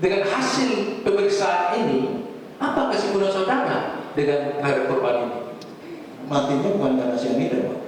dengan hasil pemeriksaan ini, apa kesimpulan saudara dengan terhadap korban ini? Matinya bukan karena cyanida, Pak.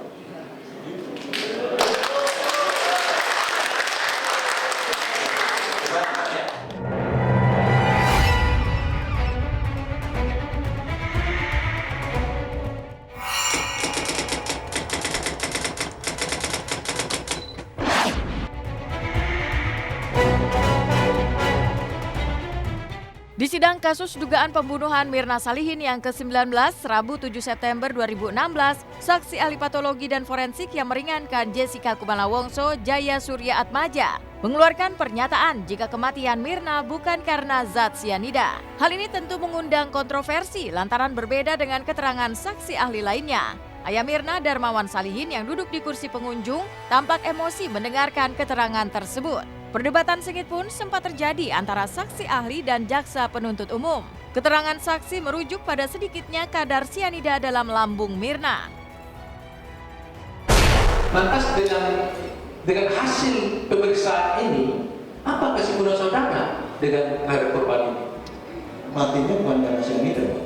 Di sidang kasus dugaan pembunuhan Mirna Salihin yang ke-19, Rabu 7 September 2016, saksi ahli patologi dan forensik yang meringankan Jessica Kumala Wongso, Jaya Surya Atmaja, mengeluarkan pernyataan jika kematian Mirna bukan karena zat sianida. Hal ini tentu mengundang kontroversi lantaran berbeda dengan keterangan saksi ahli lainnya. Ayah Mirna, Darmawan Salihin, yang duduk di kursi pengunjung, tampak emosi mendengarkan keterangan tersebut. Perdebatan sengit pun sempat terjadi antara saksi ahli dan jaksa penuntut umum. Keterangan saksi merujuk pada sedikitnya kadar sianida dalam lambung Mirna. Lantas dengan hasil pemeriksaan ini, apa kesimpulan saudara dengan terhadap korban ini? Matinya bukan karena cyanida, Pak.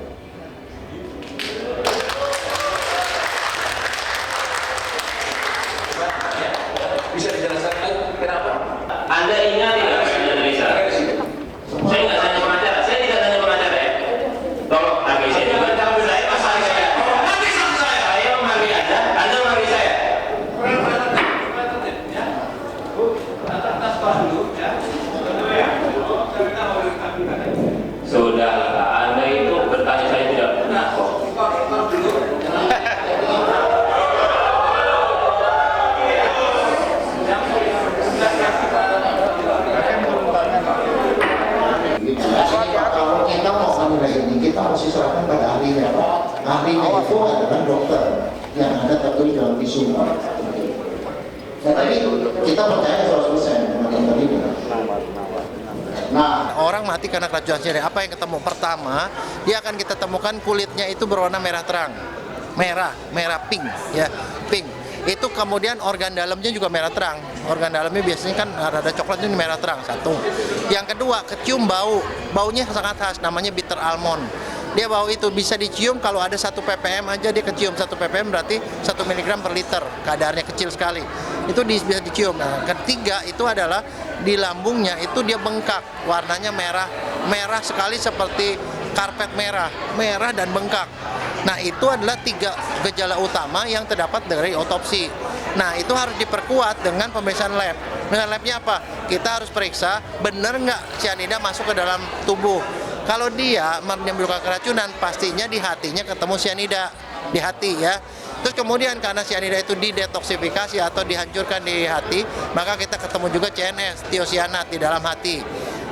Bisa dijelaskan kenapa? Anda ingat tidak, Anda Indonesia? Saya nggak tanya pengacara, saya tidak tanya pengacara ya. Tolong hargai saya juga. Saya pasal saya. Nanti sama saya. Saya menghargai Anda menghargai saya. Sudahlah, Anda itu bertanya saya tidak pernah kok. Kalau kita mau menilai ini, kita harus diserahkan pada ahlinya, Pak. Ahlinya itu adalah dokter yang ada tertulis dalam visum. Nah, tapi kita percaya 100% dengan dokter ini. Nah, orang mati karena keracunan cyanida. Apa yang ketemu? Pertama, dia akan kita temukan kulitnya itu berwarna merah terang, merah pink, ya, pink. Itu kemudian organ dalamnya juga merah terang. Organ dalamnya biasanya kan ada coklatnya merah terang, satu. Yang kedua, kecium baunya sangat khas, namanya bitter almond. Dia bau itu bisa dicium kalau ada 1 ppm aja dia kecium. 1 ppm berarti 1 mg per liter, kadarnya kecil sekali. Itu bisa dicium. Nah, ketiga itu adalah di lambungnya itu dia bengkak, warnanya merah sekali seperti karpet merah dan bengkak. Nah, itu adalah 3 gejala utama yang terdapat dari otopsi. Nah, itu harus diperkuat dengan pemeriksaan lab. Dengan labnya apa? Kita harus periksa benar nggak cyanida masuk ke dalam tubuh. Kalau dia menimbulkan keracunan, pastinya di hatinya ketemu cyanida di hati, ya. Terus kemudian karena cyanida itu didetoksifikasi atau dihancurkan di hati, maka kita ketemu juga CNS, tiosianat di dalam hati.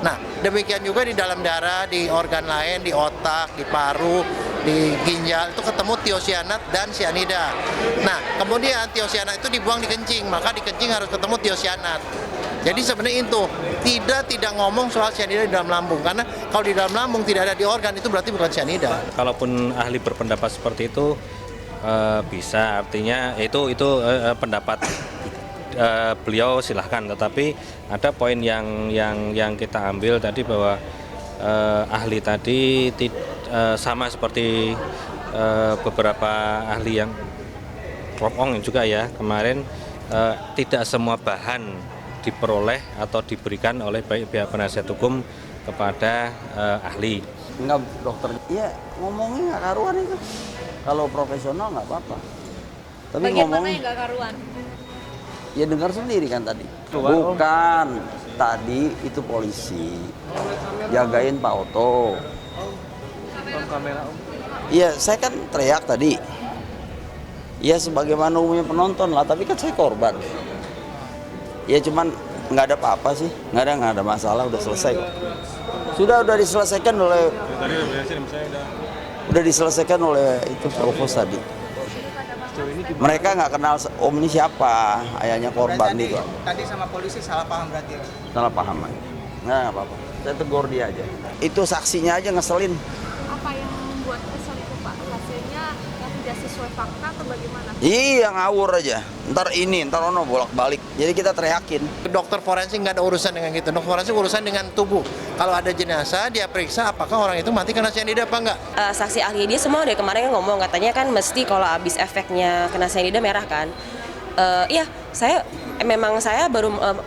Nah, demikian juga di dalam darah, di organ lain, di otak, di paru, di ginjal, itu ketemu tiosianat dan cyanida. Nah, kemudian tiosianat itu dibuang di kencing, maka di kencing harus ketemu tiosianat. Jadi sebenarnya itu tidak ngomong soal cyanida di dalam lambung, karena kalau di dalam lambung tidak ada di organ itu berarti bukan cyanida. Kalaupun ahli berpendapat seperti itu bisa, artinya itu pendapat beliau silahkan, tetapi ada poin yang kita ambil tadi bahwa ahli tadi sama seperti beberapa ahli yang Prof. Ong juga ya kemarin, tidak semua bahan diperoleh atau diberikan oleh pihak penasihat hukum kepada ahli. Enggak, dokter. Iya, ngomongnya nggak karuan itu. Kalau profesional nggak apa-apa. Tapi Bagian ngomong, mana yang nggak karuan? ya dengar sendiri kan tadi. Bukan, tadi itu polisi jagain Pak Oto. Iya, saya kan teriak tadi. Ya sebagaimana umumnya penonton lah, tapi kan saya korban. Ya cuman nggak ada apa-apa sih, nggak ada masalah, udah selesai kok. Sudah diselesaikan oleh itu Provos tadi. Mereka nggak kenal Om ini siapa, ayahnya korban berarti itu. Tadi sama polisi salah paham berarti. Salah paham aja. Nggak apa-apa, saya tegur dia aja. Itu saksinya aja ngeselin. Apa yang membuat kesel itu, Pak? Hasilnya yang tidak sesuai fakta atau bagaimana? Iya, ngawur aja. Ntar ini, ntar ono bolak-balik. Jadi kita teriakin. Dokter forensik nggak ada urusan dengan gitu. Dokter forensik urusan dengan tubuh. Kalau ada jenazah, dia periksa apakah orang itu mati karena cyanida apa enggak. Saksi ahli dia semua dari kemarin kan ngomong, katanya kan mesti kalau habis efeknya kena cyanida merah kan. Iya,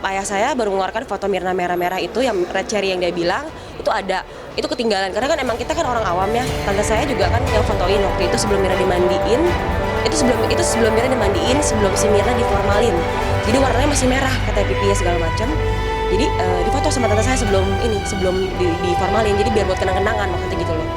ayah saya baru mengeluarkan foto Mirna merah-merah itu yang red cherry yang dia bilang itu ada, itu ketinggalan karena kan emang kita kan orang awam ya. Tante saya juga kan yang fotoin waktu itu sebelum Mirna dimandiin, itu sebelum Mirna dimandiin, sebelum si Mirna diformalin. Jadi warnanya masih merah, katanya pipinya segala macam. Jadi difoto sama tante saya sebelum diformalin, jadi biar buat kenang-kenangan maksudnya gitu loh.